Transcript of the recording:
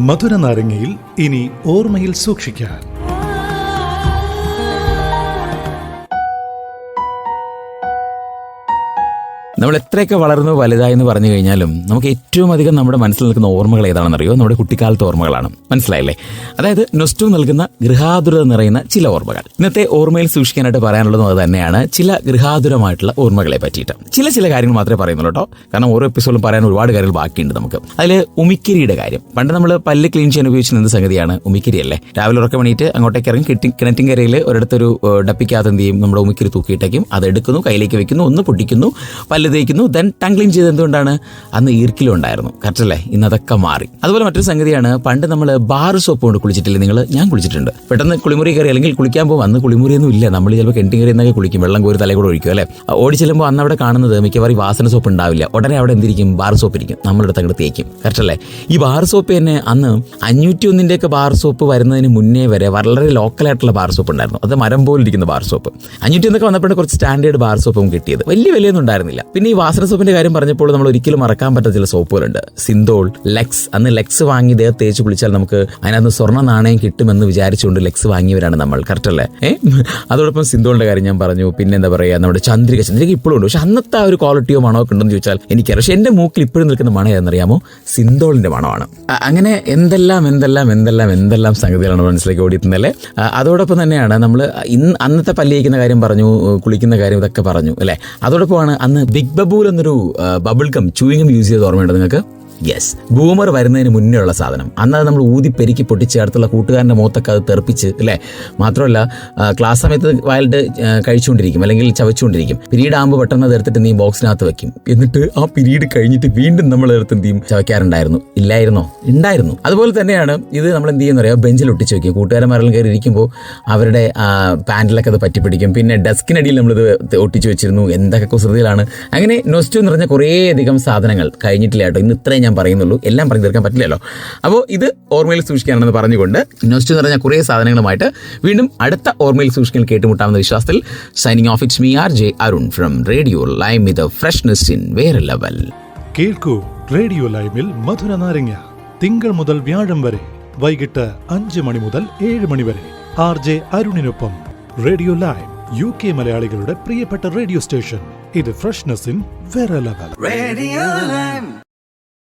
മധുര നാരങ്ങയിൽ ഇനി ഓർമ്മയിൽ സൂക്ഷിക്കാൻ. നമ്മൾ എത്രയൊക്കെ വളർന്നു വലുതായെന്ന് പറഞ്ഞു കഴിഞ്ഞാലും നമുക്ക് ഏറ്റവും അധികം നമ്മുടെ മനസ്സിൽ നിൽക്കുന്ന ഓർമ്മകൾ ഏതാണെന്നറിയോ? നമ്മുടെ കുട്ടിക്കാലത്തെ ഓർമ്മകളാണ്. മനസ്സിലായില്ലേ? അതായത് നൊസ്റ്റു നൽകുന്ന ഗൃഹാതുരത നിറയുന്ന ചില ഓർമ്മകൾ. ഇന്നത്തെ ഓർമ്മയിൽ സൂക്ഷിക്കാനായിട്ട് പറയാനുള്ളതും അത് തന്നെയാണ്. ചില ഗൃഹാതുരമായിട്ടുള്ള ഓർമ്മകളെ പറ്റിയിട്ട് ചില കാര്യങ്ങൾ മാത്രമേ പറയുന്നുള്ളൂ കേട്ടോ. കാരണം ഓരോ എപ്പിസോഡിലും പറയാൻ ഒരുപാട് കാര്യങ്ങൾ ബാക്കിയുണ്ട് നമുക്ക്. അതിൽ ഉമിക്കരിയുടെ കാര്യം. പണ്ട് നമ്മൾ പല്ല് ക്ലീൻ ചെയ്യാൻ ഉപയോഗിച്ചിരുന്ന സംഗതിയാണ് ഉമിക്കരി അല്ലേ. രാവിലെ ഉറക്കം വേണ്ടിയിട്ട് അങ്ങോട്ടേക്ക് ഇറങ്ങി കിണറ്റിൻകരയിൽ ഒരിടത്തൊരു ഡപ്പിക്കകത്ത് എന്ത് ചെയ്യും, നമ്മുടെ ഉമിക്കരി തൂക്കിയിട്ടേക്കും. അത് എടുക്കുന്നു, കയ്യിലേക്ക് വെക്കുന്നു, ഒന്ന് പൊട്ടിക്കുന്നു, പല്ല് തേക്കുന്നു, ദെൻ ടങ് ക്ലീൻ ചെയ്ത്. എന്തുകൊണ്ടാണ്? അന്ന് ഈർക്കിലും ഉണ്ടായിരുന്നു. കറക്റ്റ് അല്ലേ? ഇന്ന് അതൊക്കെ മാറി. അതുപോലെ മറ്റൊരു സംഗതിയാണ്, പണ്ട് നമ്മൾ ബാർ സോപ്പ് കൊണ്ട് കുളിച്ചിട്ടില്ലേ നിങ്ങൾ? ഞാൻ കുളിച്ചിട്ടുണ്ട്. പെട്ടെന്ന് കുളിമുറി കയറി അല്ലെങ്കിൽ കുളിക്കാൻ പോകും. അന്ന് കുളിമുറിയൊന്നും ഇല്ല. നമ്മൾ ചിലപ്പോൾ കിണറ്റിൻ കയറി എന്നൊക്കെ കുളിക്കും, വെള്ളം കോരി തലയിൽ കൂടെ ഒഴിക്കും അല്ലേ. ഓടി ചെല്ലുമ്പോൾ അന്ന് അവിടെ കാണുന്നത് മിക്കവാറും വാസന സോപ്പ് ഉണ്ടാവില്ല. ഉടനെ അവിടെ എന്തിരിക്കും? ബാർ സോപ്പ് ഇരിക്കും. നമ്മളുടെ അങ്ങോട്ട് തേക്കും. കറക്റ്റ് അല്ലേ? ഈ ബാർ സോപ്പ് തന്നെ അന്ന് 501 ബാർ സോപ്പ് വരുന്നതിന് മുന്നേ വരെ വളരെ ലോക്കലായിട്ടുള്ള ബാർ സോപ്പ് ഉണ്ടായിരുന്നു. അത് മരം പോലെ ഇരിക്കുന്ന ബാർ സോപ്പ്. 501 വന്നപ്പോഴാണ് കുറച്ച് സ്റ്റാൻഡേർഡ് ബാർ സോപ്പും കിട്ടിയത്. വലിയ വിലയൊന്നും ഉണ്ടായിരുന്നില്ല. പിന്നെ ഈ വാസന സോപ്പിന്റെ കാര്യം പറഞ്ഞപ്പോൾ നമ്മൾ ഒരിക്കലും മറക്കാൻ പറ്റാത്ത ചില സോപ്പുകളുണ്ട്. സിന്തോൾ, ലെക്സ്. അന്ന് ലെക്സ് വാങ്ങി ദേഹത്ത് തേച്ച് കുളിച്ചാൽ നമുക്ക് അതിനകത്ത് സ്വർണ്ണ നാണയം കിട്ടുമെന്ന് വിചാരിച്ചുകൊണ്ട് ലെക്സ് വാങ്ങിയവരാണ് നമ്മൾ. കറക്റ്റ് അല്ലേ? അതോടൊപ്പം സിന്തോളിന്റെ കാര്യം ഞാൻ പറഞ്ഞു. പിന്നെ എന്താ പറയുക, നമ്മുടെ ചന്ദ്രിക ഇപ്പോഴും ഉണ്ട്. പക്ഷെ അന്നത്തെ ആ ഒരു ക്വാളിറ്റിയോ മണമോ ഒക്കെ ഉണ്ടെന്ന് ചോദിച്ചാൽ എനിക്കറിയാം. പക്ഷെ എന്റെ മൂക്കിൽ ഇപ്പോഴും നിൽക്കുന്ന മണം ഏതെന്നറിയാമോ? സിന്തോളിന്റെ മണമാണ്. അങ്ങനെ എന്തെല്ലാം സംഗതികളാണ് മനസ്സിലേക്ക് ഓടിയിട്ടുണ്ടല്ലേ. അതോടൊപ്പം തന്നെയാണ് നമ്മൾ അന്നത്തെ പല്ല് തേക്കുന്ന കാര്യം പറഞ്ഞു, കുളിക്കുന്ന കാര്യം ഇതൊക്കെ പറഞ്ഞു അല്ലേ. അതോടൊപ്പമാണ് അന്ന് ബിഗ് ബബൂൽ എന്നൊരു bubble gum, chewing gum use ചെയ്ത് ഓർമ്മയുണ്ട് നിങ്ങൾക്ക്? യെസ്, ബൂമർ വരുന്നതിന് മുന്നേ ഉള്ള സാധനം. അന്നത് നമ്മൾ ഊതി പെരുക്കി പൊട്ടിച്ച് അടുത്തുള്ള കൂട്ടുകാരൻ്റെ മുഖത്തൊക്കെ അത് തെറിപ്പിച്ച് അല്ലേ. മാത്രമല്ല ക്ലാസ് സമയത്ത് വയലിട്ട് കഴിച്ചുകൊണ്ടിരിക്കും അല്ലെങ്കിൽ ചവച്ചുകൊണ്ടിരിക്കും. പിരീഡ് ആകുമ്പോൾ പെട്ടെന്ന് അത് എടുത്തിട്ട് നീ ബോക്സിനകത്ത് വെക്കും. എന്നിട്ട് ആ പിരീഡ് കഴിഞ്ഞിട്ട് വീണ്ടും നമ്മൾ എടുത്ത് എന്ത് ചെയ്യും? ചവയ്ക്കാറുണ്ടായിരുന്നു. ഇല്ലായിരുന്നോ? ഉണ്ടായിരുന്നു. അതുപോലെ തന്നെയാണ് ഇത് നമ്മൾ എന്ത് ചെയ്യുന്ന അറിയാം, ബെഞ്ചിൽ ഒട്ടിച്ച് വെക്കും. കൂട്ടുകാരന്മാരെല്ലാം കയറി ഇരിക്കുമ്പോൾ അവരുടെ പാൻറ്റിലൊക്കെ അത് പറ്റിപ്പിടിക്കും. പിന്നെ ഡെസ്കിനടിയിൽ നമ്മളിത് ഒട്ടിച്ച് വെച്ചിരുന്നു. എന്തൊക്കെ കുസൃതികളാണ്. അങ്ങനെ നൊസ്റ്റു നിറഞ്ഞ കുറേയധികം സാധനങ്ങൾ കഴിഞ്ഞിട്ടില്ല കേട്ടോ. ഇന്ന് ഇത്രയും ഞാൻ പറയുന്നുള്ളൂ, എല്ലാം പറഞ്ഞു തീർക്കാൻ പറ്റില്ലല്ലോ. അപ്പോൾ ഇത് ഓർമ്മയിൽ സൂക്ഷിക്കാനെന്ന് പറഞ്ഞുകൊണ്ട് നൊസ്റ്റു നിറഞ്ഞ കുറേ സാധനങ്ങളുമായിട്ട് വീണ്ടും അടുത്ത ഓർമ്മയിൽ സൂക്ഷിക്കാൻ കേട്ടുമുട്ടാമെന്ന വിശ്വാസത്തിൽ signing off. It's me RJ Arun from radio lime with freshness in വേറെ ലെവൽ. കേൾക്കൂ റേഡിയോ ലൈമിൽ മധുര നാരങ്ങ തിങ്കൾ മുതൽ വ്യാഴം വരെ വൈകിട്ട് 5 മണി മുതൽ 7 മണി വരെ. RJ അരുണിനൊപ്പം റേഡിയോ ലൈം, UK മലയാളികളുടെ പ്രിയപ്പെട്ട റേഡിയോ സ്റ്റേഷൻ. ഇത് ഫ്രഷ്നെസ് ഇൻ വേറെ ലെവൽ.